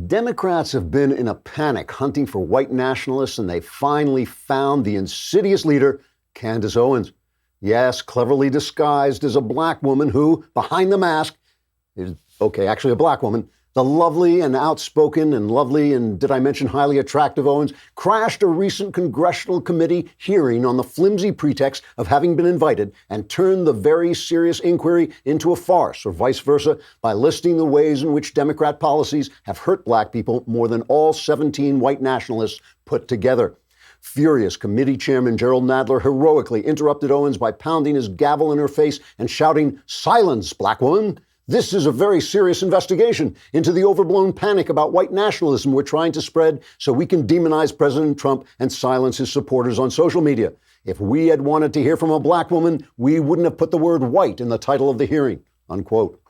Democrats have been in a panic hunting for white nationalists, and they finally found the insidious leader, Candace Owens. Yes, cleverly disguised as a black woman who, behind the mask, is, actually a black woman, the lovely and outspoken and lovely and, did I mention, highly attractive Owens crashed a recent congressional committee hearing on the flimsy pretext of having been invited and turned the very serious inquiry into a farce, or vice versa, by listing the ways in which Democrat policies have hurt black people more than all 17 white nationalists put together. Furious committee chairman Gerald Nadler heroically interrupted Owens by pounding his gavel in her face and shouting, "Silence, black woman! This is a very serious investigation into the overblown panic about white nationalism we're trying to spread so we can demonize President Trump and silence his supporters on social media. If we had wanted to hear from a black woman, we wouldn't have put the word white in the title of the hearing," unquote.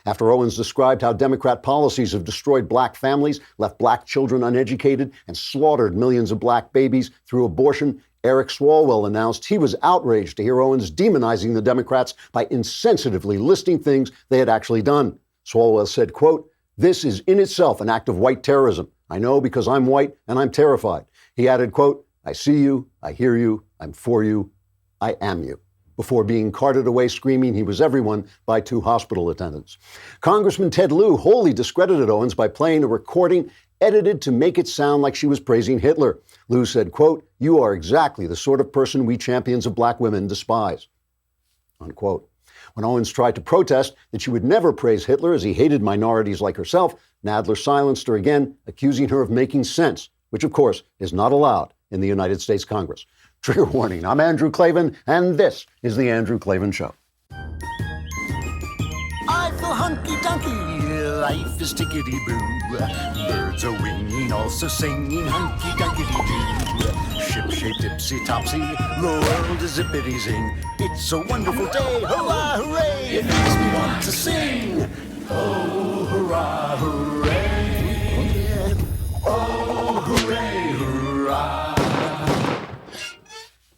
After Owens described how Democrat policies have destroyed black families, left black children uneducated, and slaughtered millions of black babies through abortion, Eric Swalwell announced he was outraged to hear Owens demonizing the Democrats by insensitively listing things they had actually done. Swalwell said, quote, "This is in itself an act of white terrorism. I know because I'm white and I'm terrified." He added, quote, "I see you, I hear you, I'm for you, I am you," before being carted away screaming he was everyone by two hospital attendants. Congressman Ted Lieu wholly discredited Owens by playing a recording edited to make it sound like she was praising Hitler. Lieu said, quote, "You are exactly the sort of person we champions of black women despise," unquote. When Owens tried to protest that she would never praise Hitler as he hated minorities like herself, Nadler silenced her again, accusing her of making sense, which of course is not allowed in the United States Congress. Trigger warning, I'm Andrew Klavan, and this is The Andrew Klavan Show. I feel hunky-dunky, life is tickety-boo. Birds are winging, also singing hunky-dunky-doo. Ship-shaped, ipsy-topsy, the world is zippity-zing. It's a wonderful day, hurrah, hooray! It makes me want to sing. Oh, hurrah, hooray! Oh, hooray, hurrah!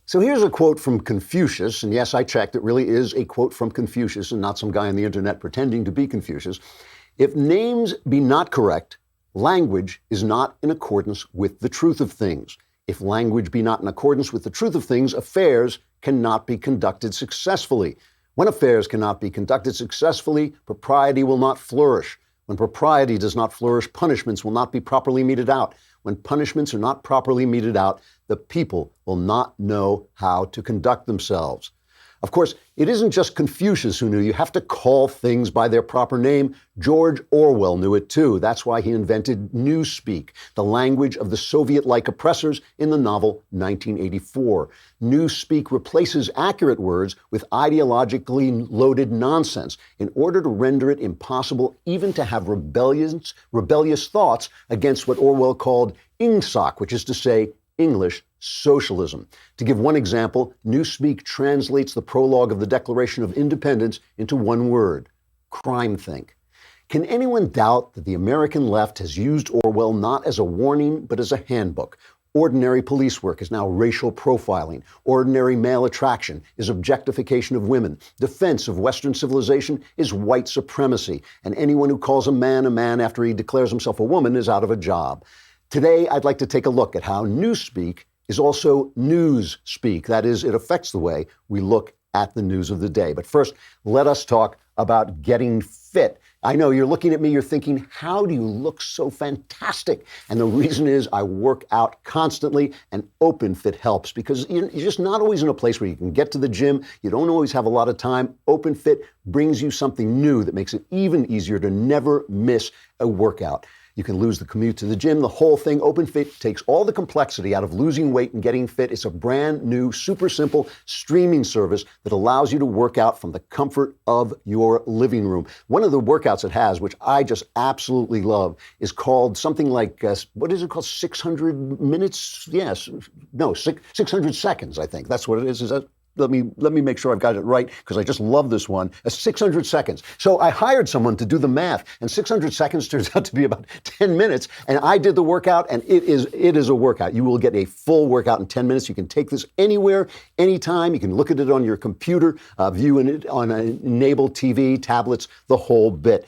So here's a quote from Confucius, and yes, I checked, it really is a quote from Confucius and not some guy on the internet pretending to be Confucius. "If names be not correct, language is not in accordance with the truth of things. If language be not in accordance with the truth of things, affairs cannot be conducted successfully. When affairs cannot be conducted successfully, propriety will not flourish. When propriety does not flourish, punishments will not be properly meted out. When punishments are not properly meted out, the people will not know how to conduct themselves." Of course, it isn't just Confucius who knew you have to call things by their proper name. George Orwell knew it too. That's why he invented newspeak, the language of the Soviet-like oppressors, in the novel 1984. Newspeak replaces accurate words with ideologically loaded nonsense in order to render it impossible even to have rebellious thoughts against what Orwell called ingsoc, which is to say, English socialism. To give one example, newspeak translates the prologue of the Declaration of Independence into one word: crime-think. Can anyone doubt that the American left has used Orwell not as a warning, but as a handbook? Ordinary police work is now racial profiling. Ordinary male attraction is objectification of women. Defense of Western civilization is white supremacy. And anyone who calls a man after he declares himself a woman is out of a job. Today, I'd like to take a look at how newspeak is also news-speak. That is, it affects the way we look at the news of the day. But first, let us talk about getting fit. I know you're looking at me, you're thinking, how do you look so fantastic? And the reason is I work out constantly, and OpenFit helps because you're just not always in a place where you can get to the gym. You don't always have a lot of time. OpenFit brings you something new that makes it even easier to never miss a workout. You can lose the commute to the gym, the whole thing. OpenFit takes all the complexity out of losing weight and getting fit. It's a brand new, super simple streaming service that allows you to work out from the comfort of your living room. One of the workouts it has, which I just absolutely love, is called something like, what is it called? 600 minutes? Yes. No, 600 seconds, I think. That's what it is. Is that? Let me make sure I've got it right, because I just love this one. 600 seconds. So I hired someone to do the math, and 600 seconds turns out to be about 10 minutes. And I did the workout, and it is a workout. You will get a full workout in 10 minutes. You can take this anywhere, anytime. You can look at it on your computer, view it on an enabled TV, tablets, the whole bit.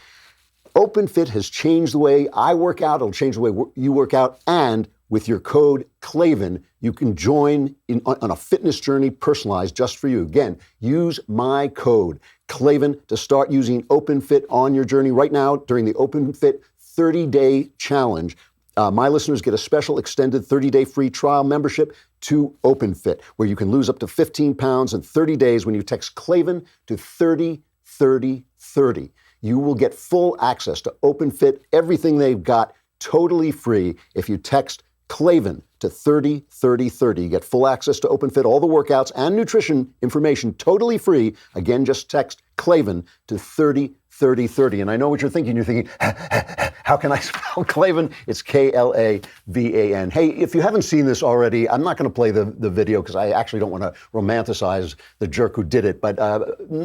OpenFit has changed the way I work out. It'll change the way you work out. And with your code Klavan, you can join on a fitness journey personalized just for you. Again, use my code Klavan to start using OpenFit on your journey right now during the OpenFit 30-day challenge. My listeners get a special extended 30-day free trial membership to OpenFit, where you can lose up to 15 pounds in 30 days when you text Klavan to 303030. You will get full access to OpenFit, everything they've got, totally free. If you text Klavan to 303030, you get full access to OpenFit, all the workouts and nutrition information totally free. Again, just text Klavan to 303030. And I know what you're thinking. You're thinking, how can I spell Klavan? It's Klavan. Hey, if you haven't seen this already, I'm not going to play the video because I actually don't want to romanticize the jerk who did it. But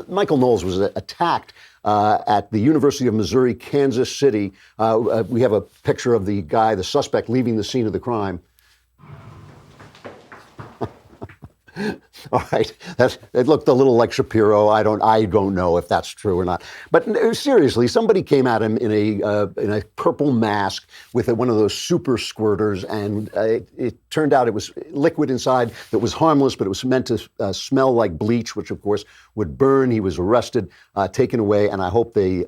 Michael Knowles was attacked at the University of Missouri, Kansas City. We have a picture of the guy, the suspect, leaving the scene of the crime. All right, it looked a little like Shapiro. I don't know if that's true or not. But seriously, somebody came at him in a purple mask with one of those super squirters, and it turned out it was liquid inside that was harmless, but it was meant to smell like bleach, which of course would burn. He was arrested, taken away, and I hope they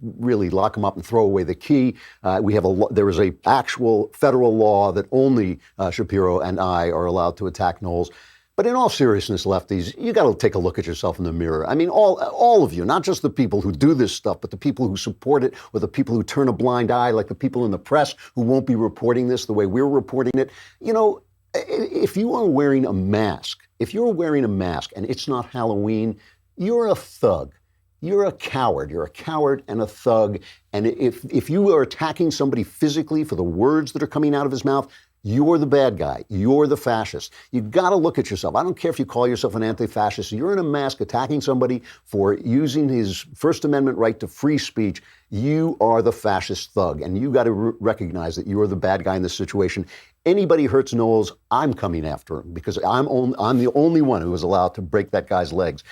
really lock him up and throw away the key. There is a actual federal law that only Shapiro and I are allowed to attack Knowles. But in all seriousness, lefties, you got to take a look at yourself in the mirror. I mean, all of you, not just the people who do this stuff, but the people who support it, or the people who turn a blind eye, like the people in the press who won't be reporting this the way we're reporting it. You know, if you are wearing a mask, and it's not Halloween, you're a thug. You're a coward. You're a coward and a thug. And if you are attacking somebody physically for the words that are coming out of his mouth, you're the bad guy. You're the fascist. You've got to look at yourself. I don't care if you call yourself an anti-fascist. You're in a mask attacking somebody for using his First Amendment right to free speech. You are the fascist thug, and you got to recognize that you are the bad guy in this situation. Anybody hurts Knowles, I'm coming after him because I'm the only one who is allowed to break that guy's legs.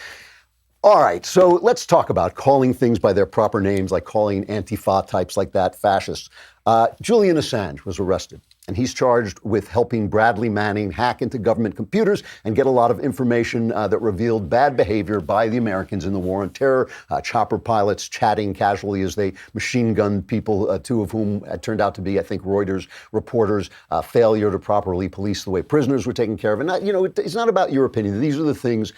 All right, so let's talk about calling things by their proper names, like calling Antifa types like that fascists. Julian Assange was arrested, and he's charged with helping Bradley Manning hack into government computers and get a lot of information that revealed bad behavior by the Americans in the war on terror, chopper pilots chatting casually as they machine gunned people, two of whom had turned out to be, I think, Reuters reporters, failure to properly police the way prisoners were taken care of. And, it's not about your opinion. These are the things,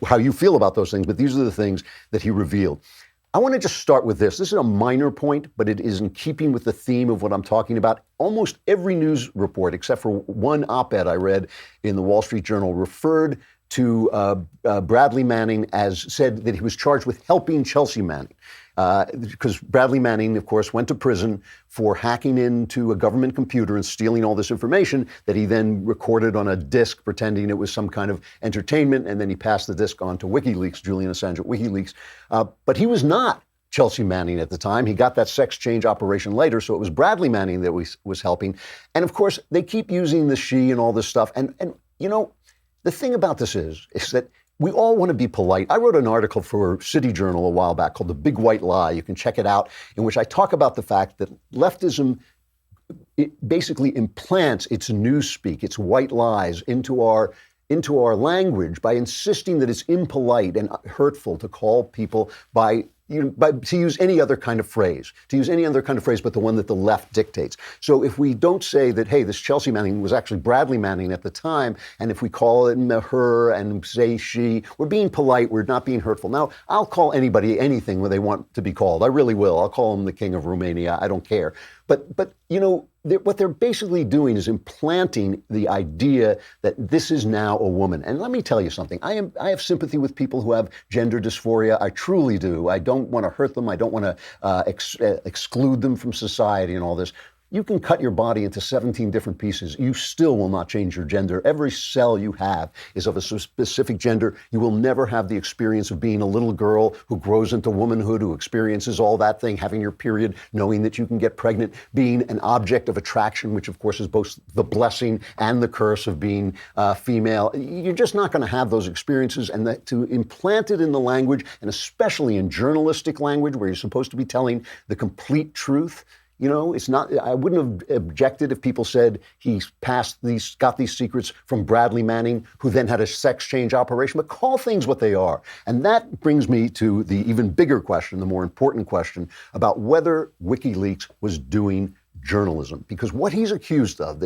how you feel about those things, but these are the things that he revealed. I want to just start with this. This is a minor point, but it is in keeping with the theme of what I'm talking about. Almost every news report, except for one op-ed I read in the Wall Street Journal, referred to Bradley Manning as said that he was charged with helping Chelsea Manning. Because Bradley Manning, of course, went to prison for hacking into a government computer and stealing all this information that he then recorded on a disk, pretending it was some kind of entertainment, and then he passed the disk on to WikiLeaks, Julian Assange at WikiLeaks. But he was not Chelsea Manning at the time. He got that sex change operation later, so it was Bradley Manning that was helping. And of course, they keep using the she and all this stuff. And the thing about this is that we all want to be polite. I wrote an article for City Journal a while back called The Big White Lie. You can check it out, in which I talk about the fact that leftism basically implants its newspeak, its white lies into our language by insisting that it's impolite and hurtful to call people to use any other kind of phrase, but the one that the left dictates. So if we don't say that, hey, this Chelsea Manning was actually Bradley Manning at the time, and if we call it her and say she, we're being polite, we're not being hurtful. Now, I'll call anybody anything when they want to be called. I really will. I'll call him the King of Romania. I don't care. But what they're basically doing is implanting the idea that this is now a woman. And let me tell you something. I have sympathy with people who have gender dysphoria. I truly do. I don't want to hurt them. I don't want to exclude them from society and all this. You can cut your body into 17 different pieces. You still will not change your gender. Every cell you have is of a specific gender. You will never have the experience of being a little girl who grows into womanhood, who experiences all that thing, having your period, knowing that you can get pregnant, being an object of attraction, which of course is both the blessing and the curse of being female. You're just not going to have those experiences, and that to implant it in the language, and especially in journalistic language where you're supposed to be telling the complete truth. You know, it's not, I wouldn't have objected if people said he got these secrets from Bradley Manning, who then had a sex change operation, but call things what they are. And that brings me to the even bigger question, the more important question about whether WikiLeaks was doing journalism, because what he's accused of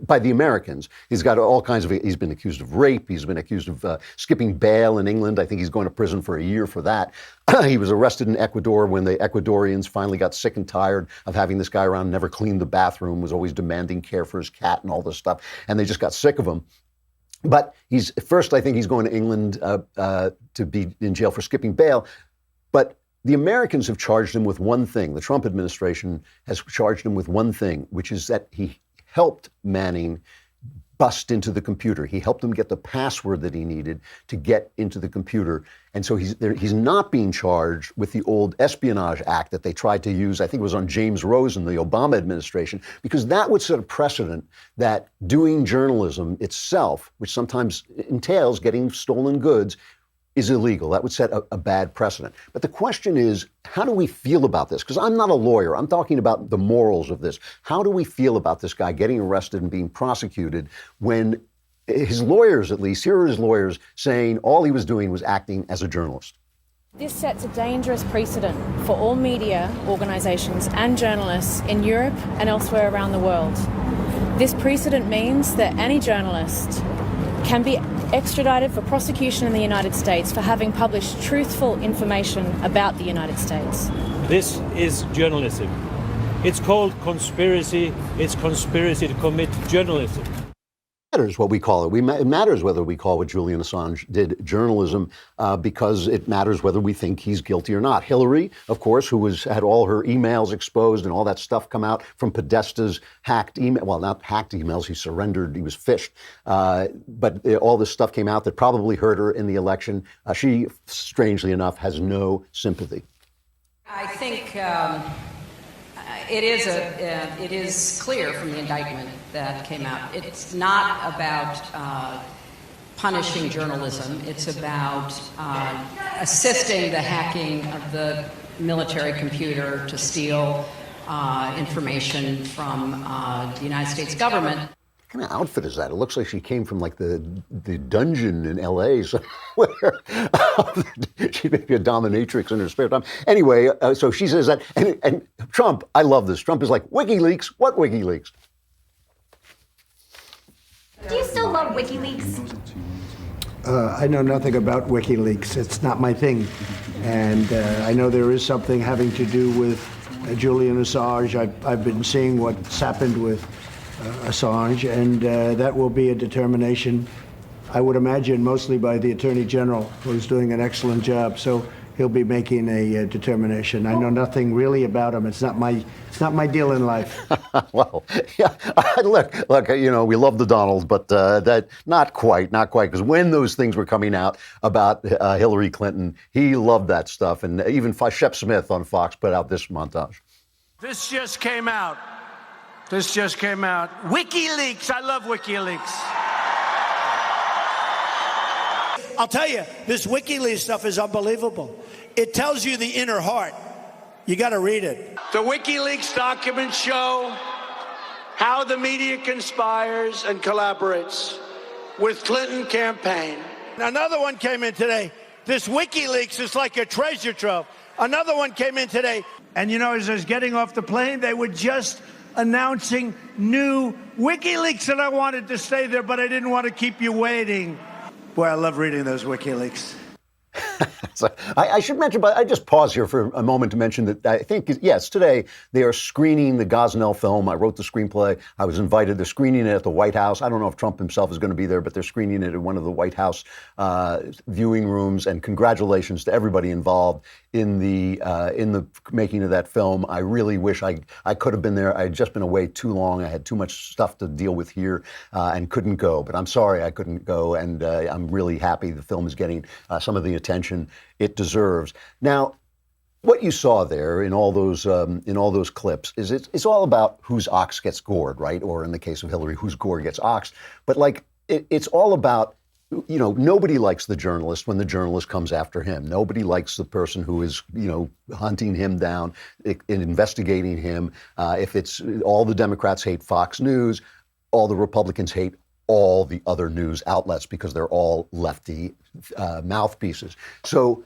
by the Americans, he's got all kinds of, he's been accused of rape, he's been accused of skipping bail in England. I think he's going to prison for a year for that. He was arrested in Ecuador when the Ecuadorians finally got sick and tired of having this guy around, never cleaned the bathroom, was always demanding care for his cat and all this stuff, and they just got sick of him. But I think he's going to England to be in jail for skipping bail. But the Americans have charged him with one thing. The Trump administration has charged him with one thing, which is that he helped Manning bust into the computer. He helped him get the password that he needed to get into the computer. And so he's not being charged with the old Espionage Act that they tried to use, I think it was on James Rosen, the Obama administration, because that would set a precedent that doing journalism itself, which sometimes entails getting stolen goods, is illegal. That would set a bad precedent. But the question is, how do we feel about this? Because I'm not a lawyer. I'm talking about the morals of this. How do we feel about this guy getting arrested and being prosecuted when his lawyers, at least, here are his lawyers saying all he was doing was acting as a journalist? This sets a dangerous precedent for all media organisations and journalists in Europe and elsewhere around the world. This precedent means that any journalist can be extradited for prosecution in the United States for having published truthful information about the United States. This is journalism. It's called conspiracy. It's conspiracy to commit journalism. It matters what we call it. It matters whether we call what Julian Assange did journalism, because it matters whether we think he's guilty or not. Hillary, of course, who had all her emails exposed and all that stuff come out from Podesta's hacked email. Well, not hacked emails. He surrendered. He was phished. But all this stuff came out that probably hurt her in the election. She, strangely enough, has no sympathy. I think it is clear from the indictment that came out. It's not about punishing journalism. It's about assisting the hacking of the military computer to steal information from the United States government. What kind of outfit is that? It looks like she came from like the dungeon in L.A. somewhere. She may be a dominatrix in her spare time. Anyway, so she says that. And Trump, I love this. Trump is like, WikiLeaks? What WikiLeaks? Do you still love WikiLeaks? I know nothing about WikiLeaks. It's not my thing. And I know there is something having to do with Julian Assange. I've been seeing what's happened with Assange, and that will be a determination, I would imagine, mostly by the Attorney General, who's doing an excellent job. So he'll be making a determination. I know nothing really about him. It's not my deal in life. Well, yeah. Look. You know, we love the Donald, but that not quite, because when those things were coming out about Hillary Clinton, he loved that stuff, and even Shep Smith on Fox put out this montage. This just came out. WikiLeaks. I love WikiLeaks. I'll tell you, this WikiLeaks stuff is unbelievable. It tells you the inner heart. You got to read it. The WikiLeaks documents show how the media conspires and collaborates with Clinton campaign. Another one came in today. This WikiLeaks is like a treasure trove. Another one came in today. And you know, as I was getting off the plane, they were just announcing new WikiLeaks, and I wanted to stay there, but I didn't want to keep you waiting. Boy, I love reading those WikiLeaks. So I should mention, but I just pause here for a moment to mention that I think, yes, today they are screening the Gosnell film. I wrote the screenplay. I was invited. They're screening it at the White House. I don't know if Trump himself is going to be there, but they're screening it at one of the White House viewing rooms. And congratulations to everybody involved in the making of that film. I really wish I could have been there. I had just been away too long. I had too much stuff to deal with here and couldn't go. But I'm sorry I couldn't go, and I'm really happy the film is getting some of the attention it deserves. Now, what you saw there in all those clips is it's all about whose ox gets gored, right? Or in the case of Hillary, whose gore gets oxed. But like it's all about, you know, nobody likes the journalist when the journalist comes after him. Nobody likes the person who is, you know, hunting him down, investigating him. If it's all the Democrats hate Fox News, all the Republicans hate all the other news outlets because they're all lefty mouthpieces. So,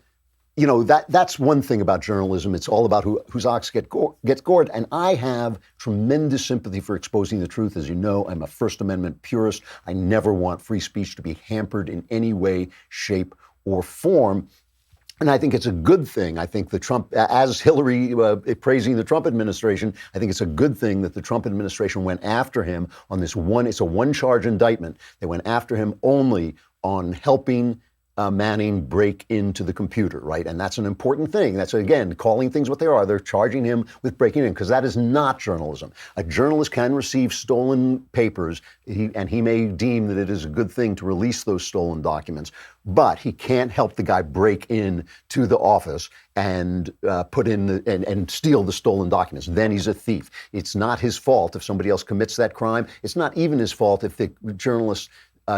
you know, that's one thing about journalism. It's all about whose ox gets gored. And I have tremendous sympathy for exposing the truth. As you know, I'm a First Amendment purist. I never want free speech to be hampered in any way, shape, or form. And I think it's a good thing. I think the Trump, as Hillary praising the Trump administration, I think it's a good thing that the Trump administration went after him on this it's a one-charge indictment. They went after him only on helping Manning break into the computer, right? And that's an important thing. That's, again, calling things what they are. They're charging him with breaking in, because that is not journalism. A journalist can receive stolen papers, and he may deem that it is a good thing to release those stolen documents, but he can't help the guy break in to the office and put in and steal the stolen documents. Then he's a thief. It's not his fault if somebody else commits that crime. It's not even his fault if the journalist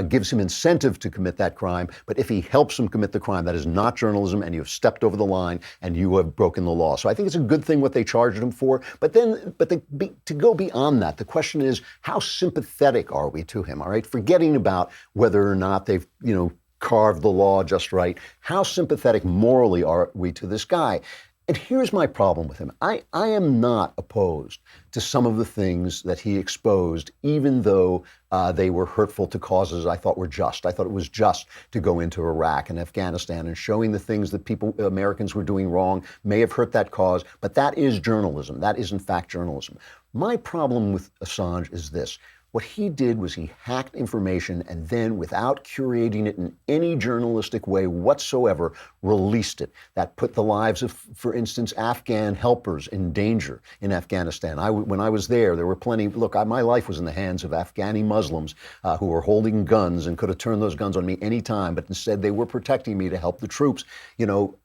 gives him incentive to commit that crime. But if he helps him commit the crime, that is not journalism, and you have stepped over the line and you have broken the law. So I think it's a good thing what they charged him for. But to go beyond that, the question is, how sympathetic are we to him? All right, forgetting about whether or not they've, you know, carved the law just right. How sympathetic morally are we to this guy? And here's my problem with him. I am not opposed to some of the things that he exposed, even though they were hurtful to causes I thought were just. I thought it was just to go into Iraq and Afghanistan, and showing the things that Americans were doing wrong may have hurt that cause, but that is journalism. That is, in fact, journalism. My problem with Assange is this. What he did was he hacked information and then, without curating it in any journalistic way whatsoever, released it. That put the lives of, for instance, Afghan helpers in danger in Afghanistan. When I was there were plenty. Look, my life was in the hands of Afghani Muslims who were holding guns and could have turned those guns on me any time, but instead they were protecting me to help the troops. You know,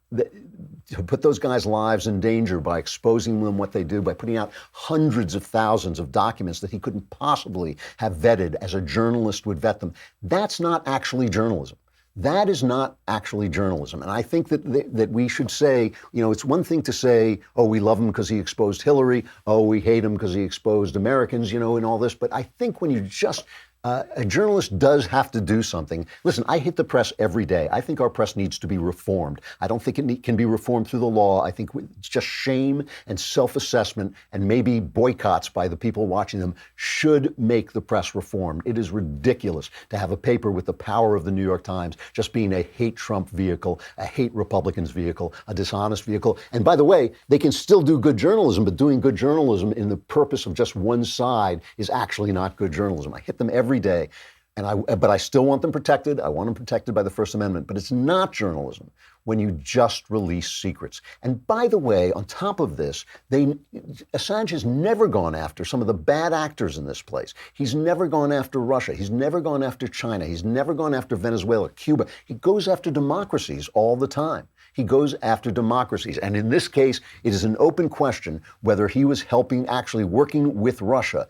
to put those guys' lives in danger by exposing them what they do, by putting out hundreds of thousands of documents that he couldn't possibly have vetted as a journalist would vet them. That's not actually journalism. That is not actually journalism. And I think that we should say, you know, it's one thing to say, oh, we love him because he exposed Hillary. Oh, we hate him because he exposed Americans, you know, and all this. But I think when you just a journalist does have to do something. Listen, I hate the press every day. I think our press needs to be reformed. I don't think it can be reformed through the law. I think it's just shame and self-assessment and maybe boycotts by the people watching them should make the press reformed. It is ridiculous to have a paper with the power of the New York Times just being a hate Trump vehicle, a hate Republicans vehicle, a dishonest vehicle. And by the way, they can still do good journalism, but doing good journalism in the purpose of just one side is actually not good journalism. I hit them every day. But I still want them protected. I want them protected by the First Amendment. But it's not journalism when you just release secrets. And by the way, on top of this, Assange has never gone after some of the bad actors in this place. He's never gone after Russia. He's never gone after China. He's never gone after Venezuela, Cuba. He goes after democracies all the time. He goes after democracies. And in this case, it is an open question whether he was actually working with Russia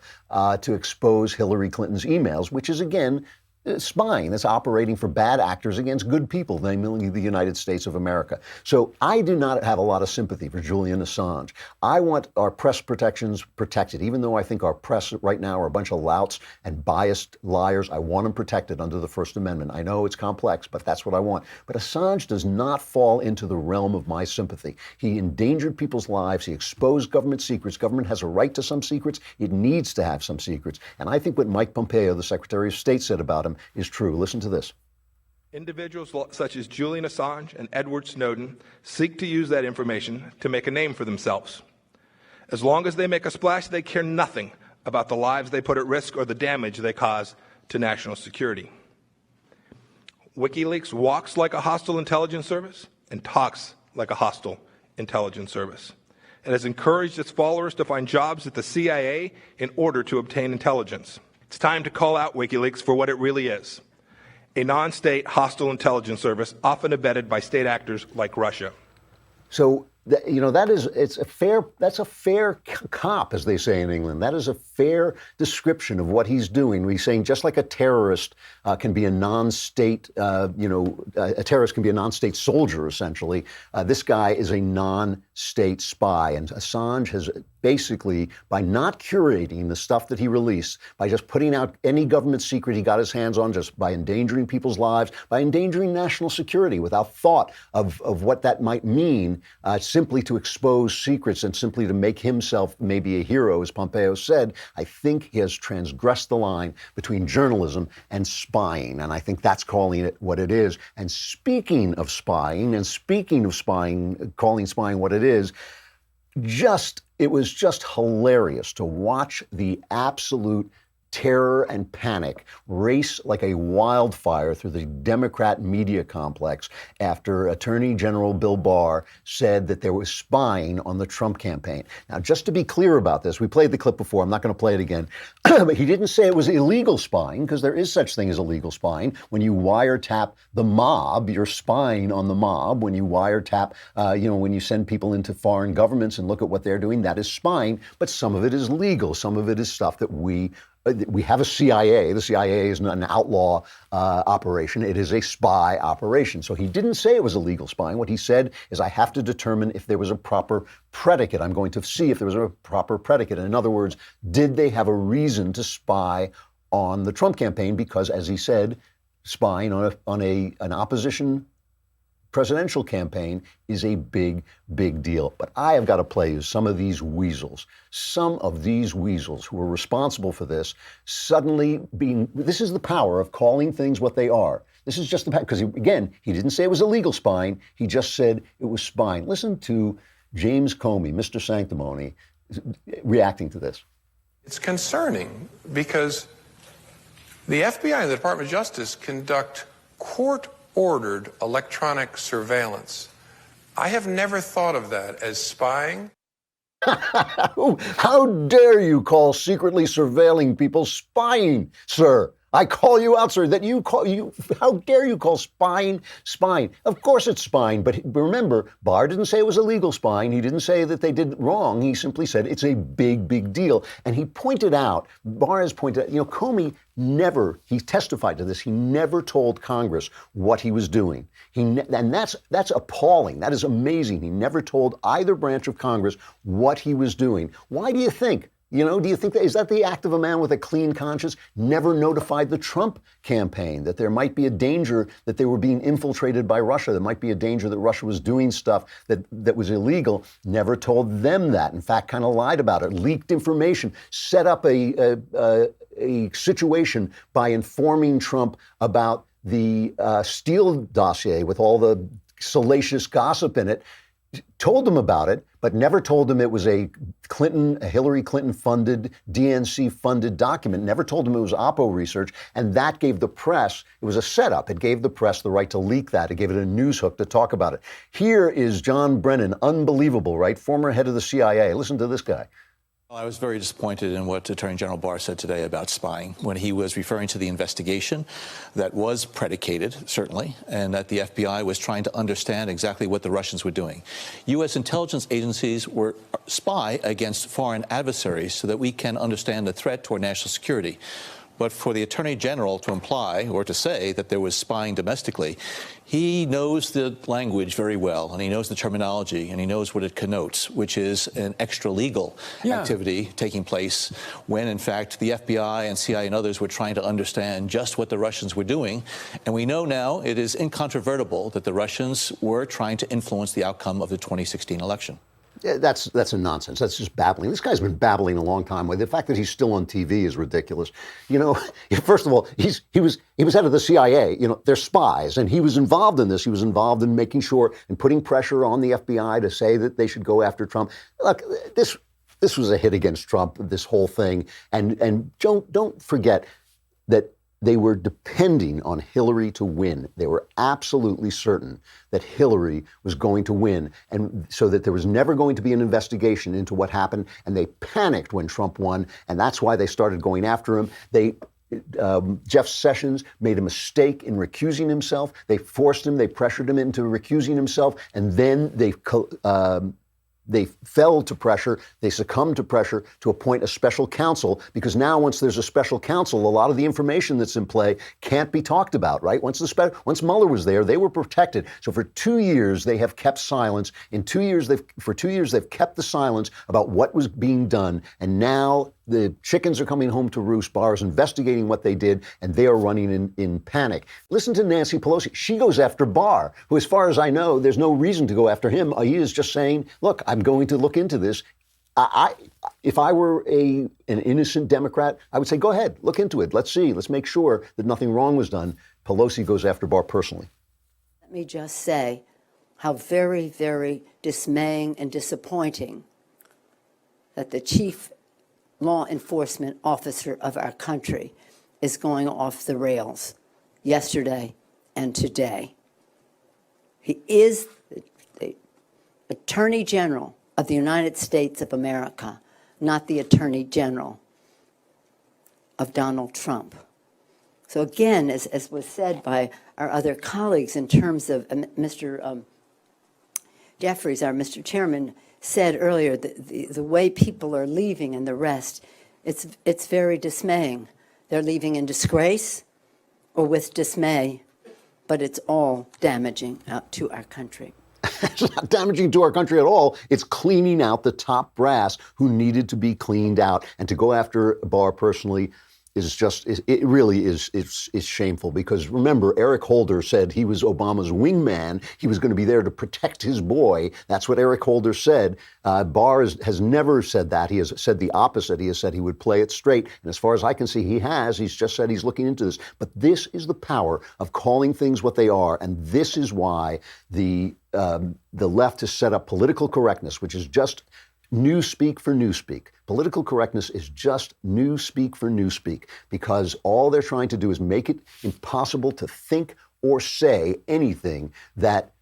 to expose Hillary Clinton's emails, which is, again, spying. That's operating for bad actors against good people, namely the United States of America. So I do not have a lot of sympathy for Julian Assange. I want our press protections protected, even though I think our press right now are a bunch of louts and biased liars. I want them protected under the First Amendment. I know it's complex, but that's what I want. But Assange does not fall into the realm of my sympathy. He endangered people's lives. He exposed government secrets. Government has a right to some secrets. It needs to have some secrets. And I think what Mike Pompeo, the Secretary of State, said about him is true. Listen to this. Individuals such as Julian Assange and Edward Snowden seek to use that information to make a name for themselves. As long as they make a splash, they care nothing about the lives they put at risk or the damage they cause to national security. WikiLeaks walks like a hostile intelligence service and talks like a hostile intelligence service. It has encouraged its followers to find jobs at the CIA in order to obtain intelligence. It's time to call out WikiLeaks for what it really is: a non-state hostile intelligence service, often abetted by state actors like Russia. So, that's a fair cop, as they say in England. That is a fair description of what he's doing. He's saying just like a terrorist can be a non-state, a terrorist can be a non-state soldier, essentially. This guy is a non-state spy. And Assange has basically, by not curating the stuff that he released, by just putting out any government secret he got his hands on, just by endangering people's lives, by endangering national security without thought of what that might mean, simply to expose secrets and simply to make himself maybe a hero, as Pompeo said, I think he has transgressed the line between journalism and spying. And I think that's calling it what it is. And speaking of spying, calling spying what it is, it was just hilarious to watch the absolute terror and panic race like a wildfire through the Democrat media complex after Attorney General Bill Barr said that there was spying on the Trump campaign. Now, just to be clear about this, we played the clip before. I'm not going to play it again. But he didn't say it was illegal spying, because there is such thing as illegal spying. When you wiretap the mob, you're spying on the mob. When you wiretap, when you send people into foreign governments and look at what they're doing, that is spying. But some of it is legal. Some of it is stuff that we have a CIA. The CIA is not an outlaw operation. It is a spy operation. So he didn't say it was illegal spying. What he said is, I have to determine if there was a proper predicate. I'm going to see if there was a proper predicate. In other words, did they have a reason to spy on the Trump campaign? Because, as he said, spying on an opposition presidential campaign is a big, big deal. But I have got to play you some of these weasels who were responsible for this suddenly this is the power of calling things what they are. This is just the power, because again, he didn't say it was illegal spying. He just said it was spying. Listen to James Comey, Mr. Sanctimony, reacting to this. It's concerning because the FBI and the Department of Justice conduct court-ordered electronic surveillance. I have never thought of that as spying. How dare you call secretly surveilling people spying, sir? I call you out, sir, how dare you call spying? Of course it's spying, but remember, Barr didn't say it was illegal spying. He didn't say that they did it wrong. He simply said it's a big, big deal. And Barr has pointed out, Comey he testified to this, he never told Congress what he was doing. And that's appalling. That is amazing. He never told either branch of Congress what he was doing. Why do you think? Do you think is that the act of a man with a clean conscience? Never notified the Trump campaign that there might be a danger that they were being infiltrated by Russia. There might be a danger that Russia was doing stuff that was illegal. Never told them that. In fact, kind of lied about it, leaked information, set up a situation by informing Trump about the Steele dossier with all the salacious gossip in it. Told them about it, but never told them it was a Hillary Clinton funded, DNC funded document. Never told them it was Oppo research. And that gave the press, it was a setup. It gave the press the right to leak that. It gave it a news hook to talk about it. Here is John Brennan, unbelievable, right? Former head of the CIA. Listen to this guy. I was very disappointed in what Attorney General Barr said today about spying when he was referring to the investigation that was predicated, certainly, and that the FBI was trying to understand exactly what the Russians were doing. U.S. intelligence agencies were spy against foreign adversaries so that we can understand the threat to our national security. But for the Attorney General to imply or to say that there was spying domestically, he knows the language very well, and he knows the terminology, and he knows what it connotes, which is an extra-legal activity taking place when, in fact, the FBI and CIA and others were trying to understand just what the Russians were doing. And we know now it is incontrovertible that the Russians were trying to influence the outcome of the 2016 election. Yeah, that's a nonsense. That's just babbling. This guy's been babbling a long time. The fact that he's still on TV is ridiculous. You know, first of all, he was head of the CIA. You know, they're spies, and he was involved in this. He was involved in making sure and putting pressure on the FBI to say that they should go after Trump. Look, this was a hit against Trump. This whole thing, and don't forget that they were depending on Hillary to win. They were absolutely certain that Hillary was going to win, and so that there was never going to be an investigation into what happened, and they panicked when Trump won, and that's why they started going after him. Jeff Sessions made a mistake in recusing himself. They forced him, they pressured him into recusing himself, and then they fell to pressure, they succumbed to pressure to appoint a special counsel, because now once there's a special counsel, a lot of the information that's in play can't be talked about, right? Once Mueller was there, they were protected. So for 2 years, they have kept silence. For 2 years, they've kept the silence about what was being done. And now the chickens are coming home to roost. Barr is investigating what they did, and they are running in panic. Listen to Nancy Pelosi. She goes after Barr, who, as far as I know, there's no reason to go after him. He is just saying, look, I'm going to look into this. If I were an innocent Democrat, I would say, go ahead, look into it. Let's see. Let's make sure that nothing wrong was done. Pelosi goes after Barr personally. Let me just say how very, very dismaying and disappointing that the chief law enforcement officer of our country is going off the rails yesterday and today. He is the Attorney General of the United States of America, not the Attorney General of Donald Trump. So again, as was said by our other colleagues in terms of Mr. Jeffries, our Mr. Chairman, said earlier, the way people are leaving and the rest, it's very dismaying. They're leaving in disgrace or with dismay, but it's all damaging to our country. It's not damaging to our country at all. It's cleaning out the top brass who needed to be cleaned out. And to go after Barr personally it really is shameful, because remember, Eric Holder said he was Obama's wingman. He was going to be there to protect his boy. That's what Eric Holder said. Barr has never said that. He has said the opposite. He has said he would play it straight. And as far as I can see, he has. He's just said he's looking into this. But this is the power of calling things what they are. And this is why the left has set up political correctness, which is just newspeak for newspeak. Political correctness is just newspeak for newspeak, because all they're trying to do is make it impossible to think or say anything that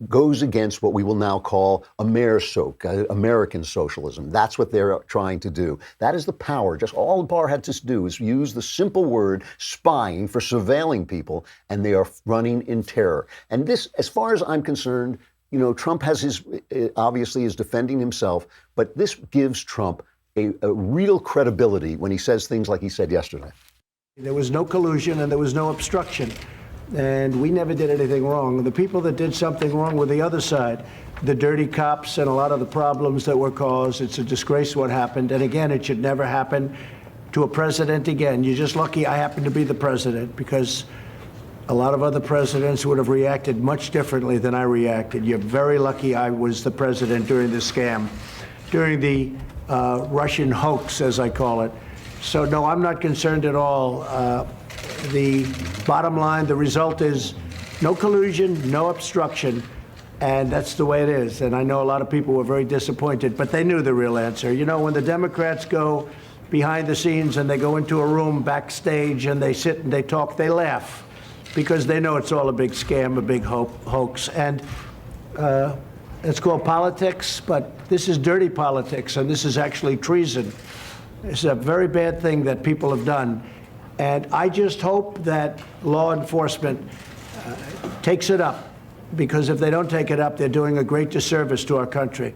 goes against what we will now call American socialism. That's what they're trying to do. That is the power. Just all Barr had to do is use the simple word spying for surveilling people, and they are running in terror. And this, as far as I'm concerned, you know, Trump has obviously is defending himself, but this gives Trump a real credibility when he says things like he said yesterday. There was no collusion and there was no obstruction. And we never did anything wrong. The people that did something wrong were the other side, the dirty cops and a lot of the problems that were caused. It's a disgrace what happened. And again, it should never happen to a president again. You're just lucky I happen to be the president, because a lot of other presidents would have reacted much differently than I reacted. You're very lucky I was the president during the scam, during the Russian hoax, as I call it. So, no, I'm not concerned at all. The bottom line, the result is no collusion, no obstruction, and that's the way it is. And I know a lot of people were very disappointed, but they knew the real answer. You know, when the Democrats go behind the scenes and they go into a room backstage and they sit and they talk, they laugh, because they know it's all a big scam, a big hoax. And it's called politics, but this is dirty politics, and this is actually treason. It's a very bad thing that people have done. And I just hope that law enforcement takes it up, because if they don't take it up, they're doing a great disservice to our country.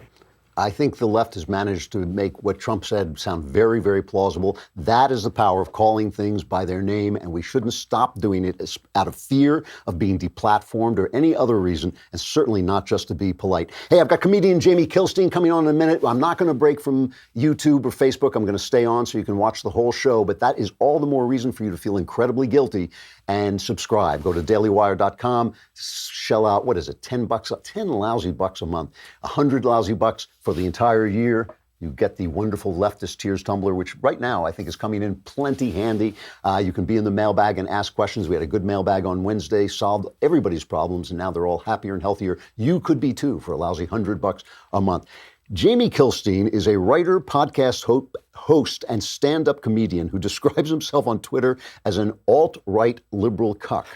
I think the left has managed to make what Trump said sound very, very plausible. That is the power of calling things by their name, and we shouldn't stop doing it out of fear of being deplatformed or any other reason, and certainly not just to be polite. Hey, I've got comedian Jamie Kilstein coming on in a minute. I'm not going to break from YouTube or Facebook. I'm going to stay on so you can watch the whole show, but that is all the more reason for you to feel incredibly guilty and subscribe. Go to dailywire.com, shell out, what is it, $10, 10 lousy bucks a month, 100 lousy bucks for for the entire year. You get the wonderful Leftist Tears tumbler, which right now I think is coming in plenty handy. You can be in the mailbag and ask questions. We had a good mailbag on Wednesday, solved everybody's problems, and now they're all happier and healthier. You could be too for a lousy $100 a month. Jamie Kilstein is a writer, podcast host, and stand-up comedian who describes himself on Twitter as an alt-right liberal cuck.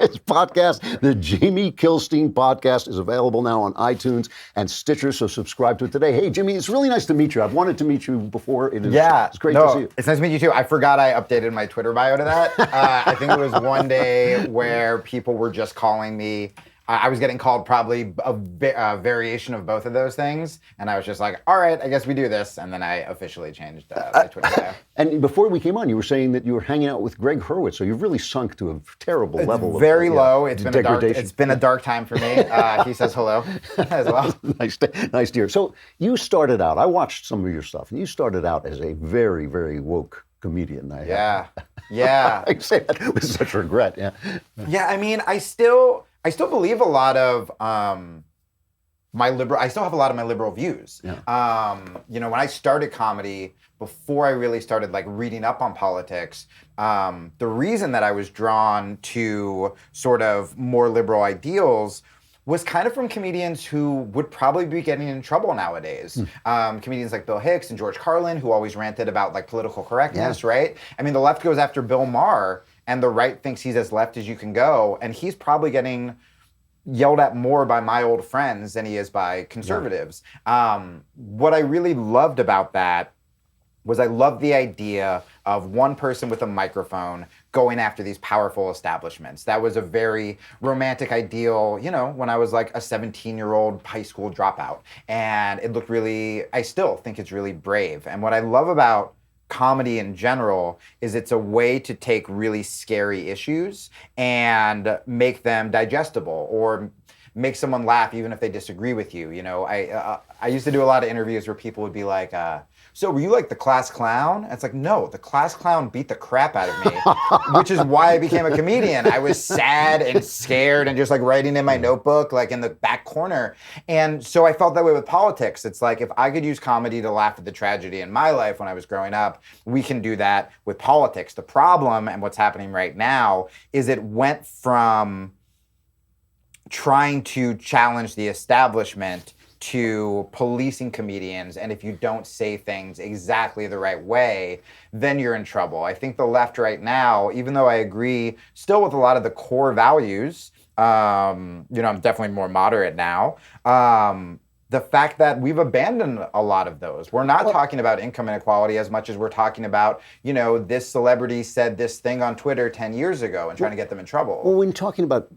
His podcast, the Jamie Kilstein Podcast, is available now on iTunes and Stitcher, so subscribe to it today. Hey, Jimmy, it's really nice to meet you. I've wanted to meet you before. It's great to see you. It's nice to meet you, too. I forgot I updated my Twitter bio to that. I think it was one day where people were just calling me. I was getting called probably a variation of both of those things, and I was just like, all right, I guess we do this, and then I officially changed my Twitter bio. And before we came on, you were saying that you were hanging out with Greg Hurwitz, so you've really sunk to a terrible level of very low. It's degradation. been a dark time for me. He says hello as well. Nice to hear. So you started out, I watched some of your stuff, and you started out as a very, very woke comedian. Yeah. I say that with such regret. Yeah, I mean, I still believe a lot of I still have a lot of my liberal views. Yeah. When I started comedy, before I really started like reading up on politics, the reason that I was drawn to sort of more liberal ideals was kind of from comedians who would probably be getting in trouble nowadays. Comedians like Bill Hicks and George Carlin, who always ranted about like political correctness, right? I mean, the left goes after Bill Maher, and the right thinks he's as left as you can go, and he's probably getting yelled at more by my old friends than he is by conservatives. What I really loved about that was I loved the idea of one person with a microphone going after these powerful establishments. That was a very romantic ideal, when I was like a 17-year-old high school dropout. And it looked I still think it's really brave. And what I love about comedy in general is it's a way to take really scary issues and make them digestible or make someone laugh even if they disagree with you. I used to do a lot of interviews where people would be like, so were you like the class clown? And it's like, no, the class clown beat the crap out of me, which is why I became a comedian. I was sad and scared and just like writing in my notebook, like in the back corner. And so I felt that way with politics. It's like, if I could use comedy to laugh at the tragedy in my life when I was growing up, we can do that with politics. The problem, and what's happening right now, is it went from trying to challenge the establishment to policing comedians, and if you don't say things exactly the right way, then you're in trouble. I think the left right now, even though I agree still with a lot of the core values, I'm definitely more moderate now, the fact that we've abandoned a lot of those. We're not talking about income inequality as much as we're talking about, this celebrity said this thing on Twitter 10 years ago and trying to get them in trouble. Well, when talking about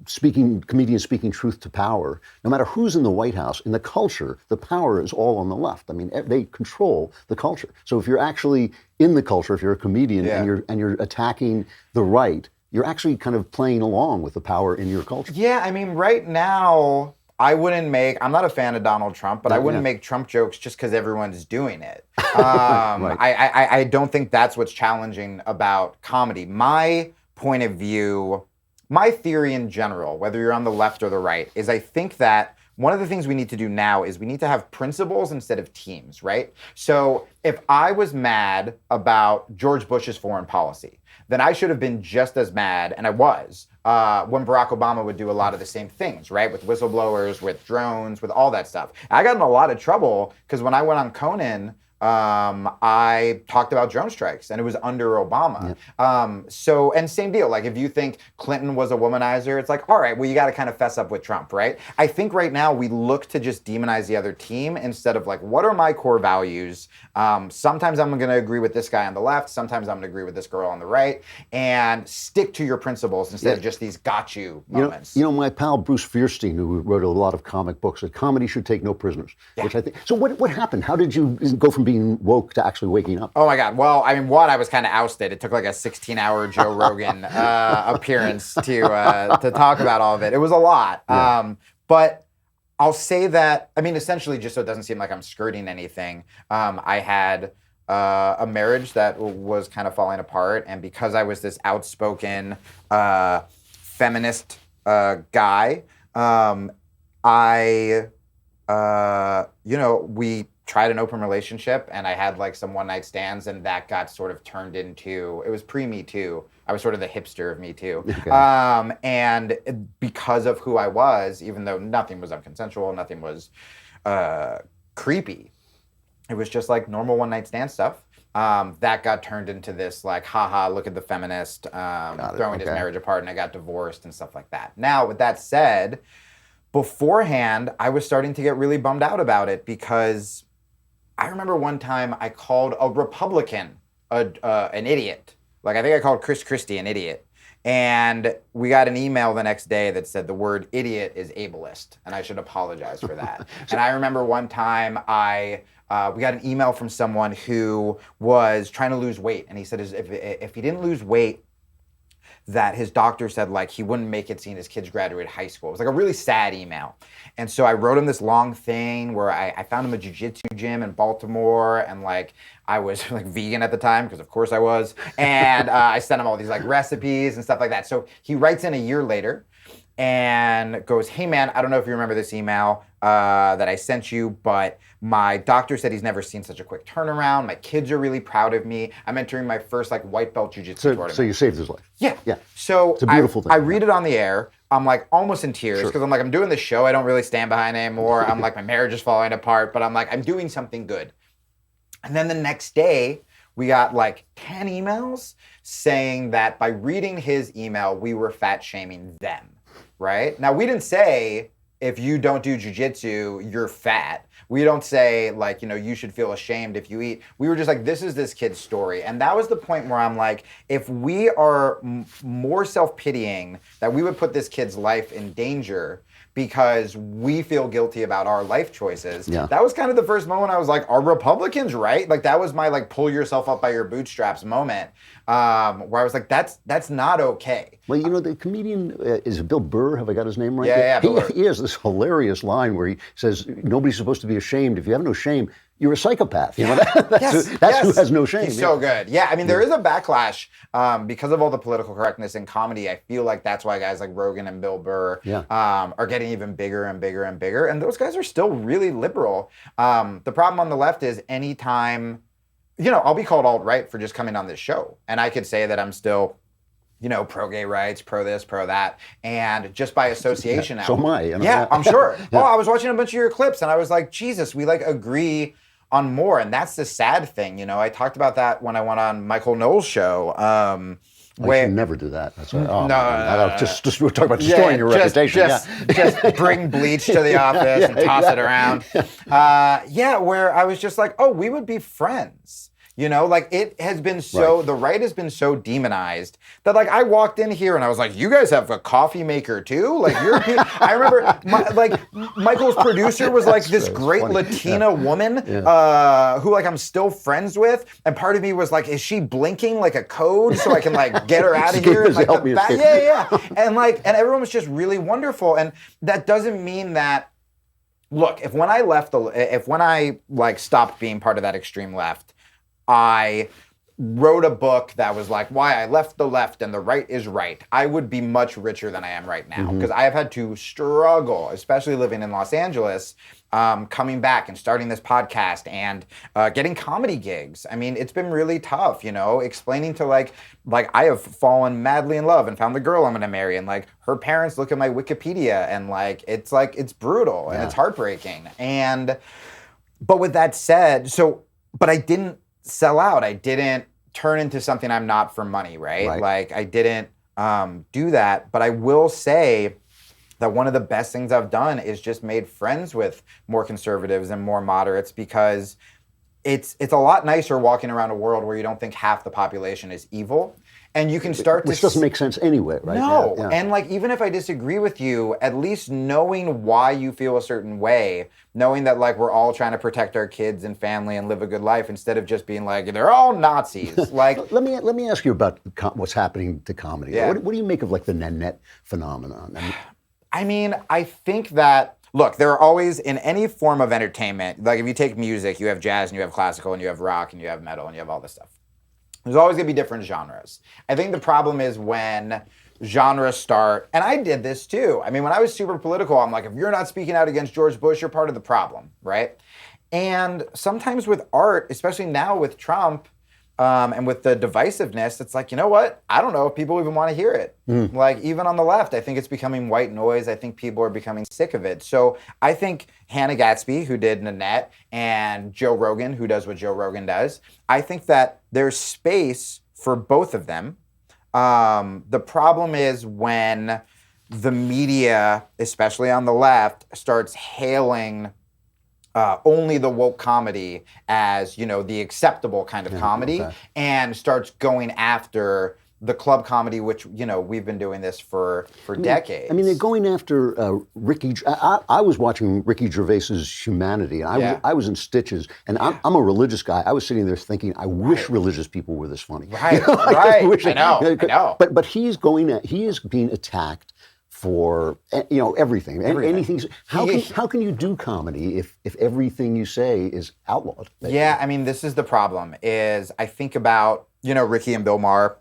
comedians speaking truth to power, no matter who's in the White House, in the culture, the power is all on the left. I mean, they control the culture. So if you're actually in the culture, if you're a comedian and you're attacking the right, you're actually kind of playing along with the power in your culture. Yeah, I mean, right now, I'm not a fan of Donald Trump, but I wouldn't make Trump jokes just because everyone's doing it. Right. I don't think that's what's challenging about comedy. My point of view, my theory in general, whether you're on the left or the right, is I think that one of the things we need to do now is we need to have principles instead of teams, right? So if I was mad about George Bush's foreign policy, then I should have been just as mad, and I was, when Barack Obama would do a lot of the same things, right? With whistleblowers, with drones, with all that stuff. I got in a lot of trouble because when I went on Conan, I talked about drone strikes, and it was under Obama. Yeah. And same deal. Like, if you think Clinton was a womanizer, it's like, all right, well, you got to kind of fess up with Trump, right? I think right now we look to just demonize the other team instead of like, what are my core values? Sometimes I'm going to agree with this guy on the left. Sometimes I'm going to agree with this girl on the right, and stick to your principles instead of just these got you moments. My pal Bruce Fierstein, who wrote a lot of comic books, said comedy should take no prisoners. Yeah. Which I think. So what happened? How did you go from being woke to actually waking up? Oh my God. Well, I mean, I was kind of ousted. It took like a 16-hour Joe Rogan appearance to talk about all of it. It was a lot. Yeah. But I'll say that, I mean, essentially, just so it doesn't seem like I'm skirting anything, I had a marriage that was kind of falling apart. And because I was this outspoken feminist guy, I we tried an open relationship, and I had like some one night stands, and that got sort of turned into, it was pre-Me Too. I was sort of the hipster of Me Too. Okay. And because of who I was, even though nothing was unconsensual, nothing was creepy, it was just like normal one night stand stuff. That got turned into this like, haha, look at the feminist throwing his marriage apart, and I got divorced and stuff like that. Now, with that said, beforehand, I was starting to get really bummed out about it, because I remember one time I called a Republican an idiot. Like, I think I called Chris Christie an idiot. And we got an email the next day that said the word idiot is ableist, and I should apologize for that. And I remember one time we got an email from someone who was trying to lose weight, and he said if he didn't lose weight, that his doctor said like he wouldn't make it seeing his kids graduate high school. It was like a really sad email. And so I wrote him this long thing where I found him a jiu-jitsu gym in Baltimore, and like I was like vegan at the time, because of course I was. And I sent him all these like recipes and stuff like that. So he writes in a year later and goes, hey man, I don't know if you remember this email that I sent you, but my doctor said he's never seen such a quick turnaround. My kids are really proud of me. I'm entering my first like white belt jiu-jitsu tournament. So you saved his life. Yeah. Yeah. So it's a beautiful thing. I read it on the air. I'm like almost in tears, because I'm like, I'm doing this show I don't really stand behind anymore. I'm like, my marriage is falling apart, but I'm like, I'm doing something good. And then the next day, we got like 10 emails saying that by reading his email, we were fat shaming them, right? Now, we didn't say, if you don't do jiu-jitsu, you're fat. We don't say like, you should feel ashamed if you eat. We were just like, this is this kid's story. And that was the point where I'm like, if we are more self-pitying, that we would put this kid's life in danger because we feel guilty about our life choices. Yeah. That was kind of the first moment I was like, are Republicans right? Like, that was my like pull yourself up by your bootstraps moment, where I was like, that's not okay. Well, the comedian, is it Bill Burr? Have I got his name right? Yeah, Bill Burr. He has this hilarious line where he says, nobody's supposed to be ashamed. If you have no shame, you're a psychopath. That's who has no shame. He's so good. Yeah, I mean, there is a backlash because of all the political correctness in comedy. I feel like that's why guys like Rogan and Bill Burr are getting even bigger and bigger and bigger. And those guys are still really liberal. The problem on the left is anytime, I'll be called alt-right for just coming on this show. And I could say that I'm still, pro-gay rights, pro-this, pro-that. And just by association now. So am I. Yeah, I'm sure. Oh, I was watching a bunch of your clips and I was like, Jesus, we like agree on more, and that's the sad thing. I talked about that when I went on Michael Knowles' show. I should never do that. That's right. No. Just we're talking about destroying your reputation. Just bring bleach to the office and toss it around. Where I was just like, oh, we would be friends. Like it has been the right has been so demonized that like I walked in here and I was like, you guys have a coffee maker too? Like I remember Michael's producer was like this great Latina woman who like I'm still friends with. And part of me was like, is she blinking like a code so I can like get her out of here? And, like, and everyone was just really wonderful. And that doesn't mean that, look, if when I like stopped being part of that extreme left, I wrote a book that was like why I left the left and the right is right, I would be much richer than I am right now, because I have had to struggle, especially living in Los Angeles, coming back and starting this podcast and getting comedy gigs. I mean, it's been really tough, explaining to like I have fallen madly in love and found the girl I'm going to marry, and like her parents look at my Wikipedia and like it's brutal and it's heartbreaking. But with that said, but I didn't sell out. I didn't turn into something I'm not for money, right? Like I didn't do that. But I will say that one of the best things I've done is just made friends with more conservatives and more moderates, because it's a lot nicer walking around a world where you don't think half the population is evil. And you can start Which doesn't make sense anyway, right? No. And like, even if I disagree with you, at least knowing why you feel a certain way, knowing that like we're all trying to protect our kids and family and live a good life, instead of just being like, they're all Nazis. Like, let me ask you about what's happening to comedy. Yeah. What do you make of like the Nanette phenomenon? I mean, I think that, look, there are always, in any form of entertainment, like if you take music, you have jazz and you have classical and you have rock and you have metal and you have all this stuff. There's always going to be different genres. I think the problem is when genres start, and I did this too. I mean, when I was super political, I'm like, if you're not speaking out against George Bush, you're part of the problem, right? And sometimes with art, especially now with Trump, and with the divisiveness, it's like, you know what? I don't know if people even want to hear it. Like, even on the left, I think it's becoming white noise. I think people are becoming sick of it. So I think Hannah Gatsby, who did Nanette, and Joe Rogan, who does what Joe Rogan does, I think that there's space for both of them. The problem is when the media, especially on the left, starts hailing only the woke comedy as, you know, the acceptable kind of comedy, and starts going after the club comedy, which, you know, we've been doing this for decades. I mean, they're going after Ricky. I was watching Ricky Gervais's Humanity, and I was in stitches. And I'm a religious guy. I was sitting there thinking, I wish religious people were this funny. Right, You know, like, right. I know. But he is being attacked for, you know, everything. Anything. How can you do comedy if everything you say is outlawed? Basically? Yeah, I mean, this is the problem. Is I think about, you know, Ricky and Bill Maher.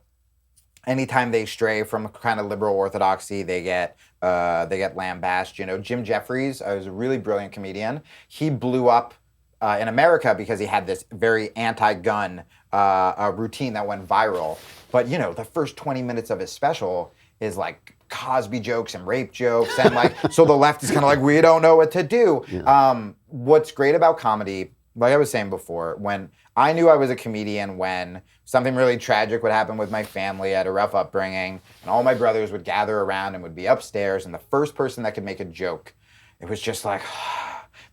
Anytime they stray from kind of liberal orthodoxy, they get lambasted. You know, Jim Jeffries was a really brilliant comedian. He blew up in America because he had this very anti-gun routine that went viral. But, you know, the first 20 minutes of his special is like Cosby jokes and rape jokes, and like, so the left is kind of like, we don't know what to do. Yeah. What's great about comedy, like I was saying before, when I knew I was a comedian when something really tragic would happen with my family, I had a rough upbringing, and all my brothers would gather around and would be upstairs, and the first person that could make a joke, it was just like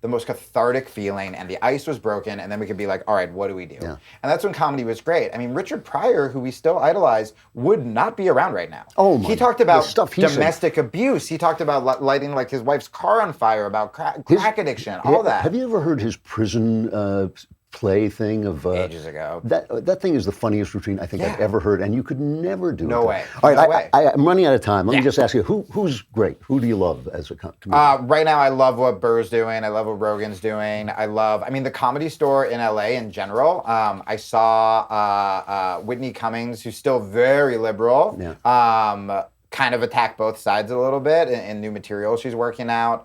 the most cathartic feeling, and the ice was broken, and then we could be like, all right, what do we do? Yeah. And that's when comedy was great. I mean, Richard Pryor, who we still idolize, would not be around right now. Oh my! He talked about domestic abuse. He talked about lighting like his wife's car on fire, about crack addiction, all that. Have you ever heard his prison play thing of ages ago? That thing is the funniest routine I think I've ever heard, and you could never do it. No way. All right, I'm running out of time. Let me just ask you, who's great? Who do you love as a comedian? Right now, I love what Burr's doing. I love what Rogan's doing. I mean, the Comedy Store in LA in general. I saw Whitney Cummings, who's still very liberal. Yeah. Kind of attack both sides a little bit in new material she's working out.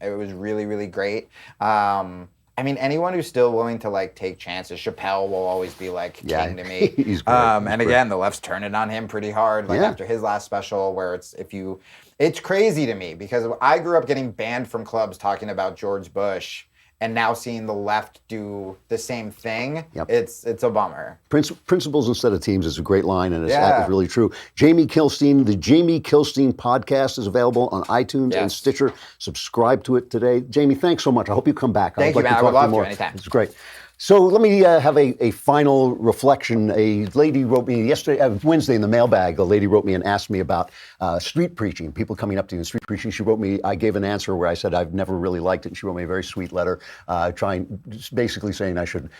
It was really, really great. I mean, anyone who's still willing to like take chances. Chappelle will always be like king to me. He's great. And again, the left's turning on him pretty hard. Like after his last special, where it's crazy to me because I grew up getting banned from clubs talking about George Bush, and now seeing the left do the same thing, it's a bummer. Principles instead of teams is a great line, and that is really true. Jamie Kilstein, the Jamie Kilstein podcast is available on iTunes and Stitcher. Subscribe to it today. Jamie, thanks so much. I hope you come back. Thank you, man. I would love to anytime. It's great. So let me have a final reflection. A lady wrote me yesterday, Wednesday in the mailbag, a lady wrote me and asked me about street preaching, people coming up to you in street preaching. She wrote me, I gave an answer where I said I've never really liked it. And she wrote me a very sweet letter basically saying I should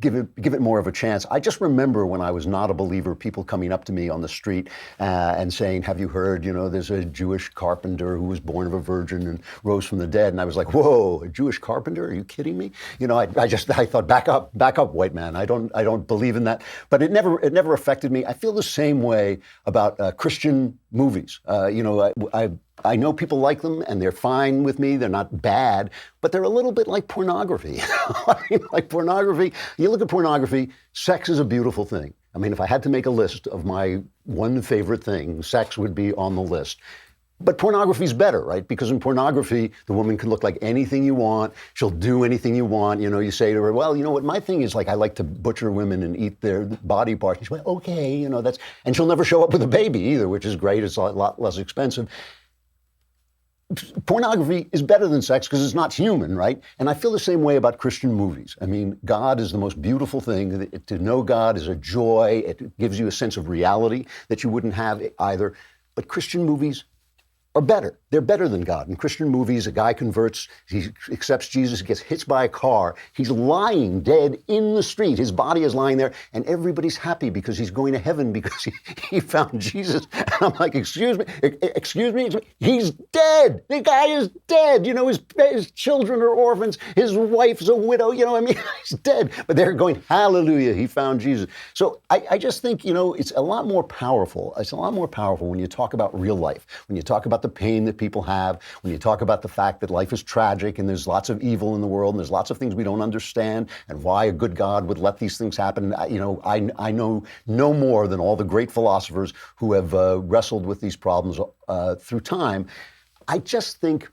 give it more of a chance. I just remember when I was not a believer, people coming up to me on the street and saying, have you heard, there's a Jewish carpenter who was born of a virgin and rose from the dead. And I was like, whoa, a Jewish carpenter? Are you kidding me? I thought, back up, white man. I don't believe in that. But it never affected me. I feel the same way about Christian movies. I know people like them and they're fine with me. They're not bad, but they're a little bit like pornography. Like pornography. You look at pornography. Sex is a beautiful thing. I mean, if I had to make a list of my one favorite thing, sex would be on the list. But pornography's better, right? Because in pornography, the woman can look like anything you want. She'll do anything you want. You say to her, well, you know what? My thing is like I like to butcher women and eat their body parts. And she's like, okay, that's, and she'll never show up with a baby either, which is great. It's a lot less expensive. Pornography is better than sex because it's not human, right? And I feel the same way about Christian movies. I mean, God is the most beautiful thing. To know God is a joy. It gives you a sense of reality that you wouldn't have either. But Christian movies, are better. They're better than God. In Christian movies, a guy converts, he accepts Jesus, gets hit by a car. He's lying dead in the street. His body is lying there, and everybody's happy because he's going to heaven because he found Jesus. And I'm like, excuse me, he's dead. The guy is dead. You know, his children are orphans. His wife's a widow. You know, I mean, he's dead. But they're going, hallelujah, he found Jesus. So I just think, you know, it's a lot more powerful. It's a lot more powerful when you talk about real life, when you talk about the pain that people have, when you talk about the fact that life is tragic and there's lots of evil in the world and there's lots of things we don't understand and why a good God would let these things happen. You know, I know no more than all the great philosophers who have wrestled with these problems through time. I just think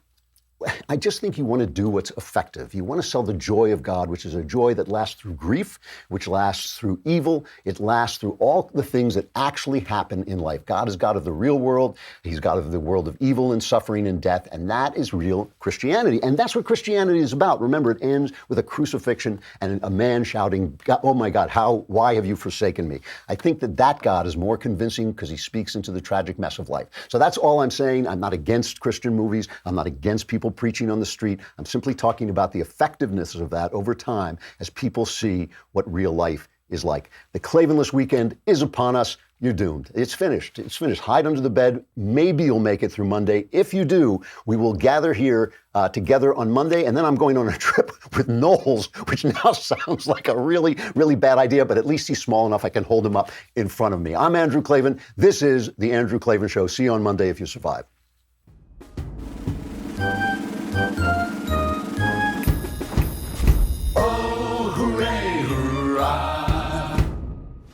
you want to do what's effective. You want to sell the joy of God, which is a joy that lasts through grief, which lasts through evil. It lasts through all the things that actually happen in life. God is God of the real world. He's God of the world of evil and suffering and death. And that is real Christianity. And that's what Christianity is about. Remember, it ends with a crucifixion and a man shouting, oh my God, why have you forsaken me? I think that God is more convincing because he speaks into the tragic mess of life. So that's all I'm saying. I'm not against Christian movies. I'm not against people preaching on the street. I'm simply talking about the effectiveness of that over time as people see what real life is like. The Klavanless weekend is upon us. You're doomed. It's finished. It's finished. Hide under the bed. Maybe you'll make it through Monday. If you do, we will gather here together on Monday, and then I'm going on a trip with Knowles, which now sounds like a really, really bad idea, but at least he's small enough I can hold him up in front of me. I'm Andrew Klavan. This is The Andrew Klavan Show. See you on Monday if you survive.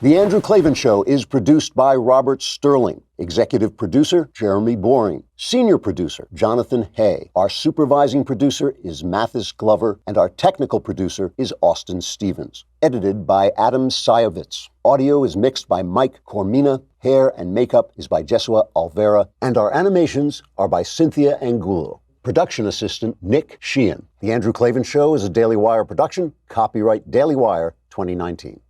The Andrew Klavan Show is produced by Robert Sterling. Executive producer, Jeremy Boring. Senior producer, Jonathan Hay. Our supervising producer is Mathis Glover, and our technical producer is Austin Stevens. Edited by Adam Sayevitz. Audio is mixed by Mike Cormina. Hair and makeup is by Jesua Alvera. And our animations are by Cynthia Angulo. Production assistant, Nick Sheehan. The Andrew Klavan Show is a Daily Wire production. Copyright Daily Wire 2019.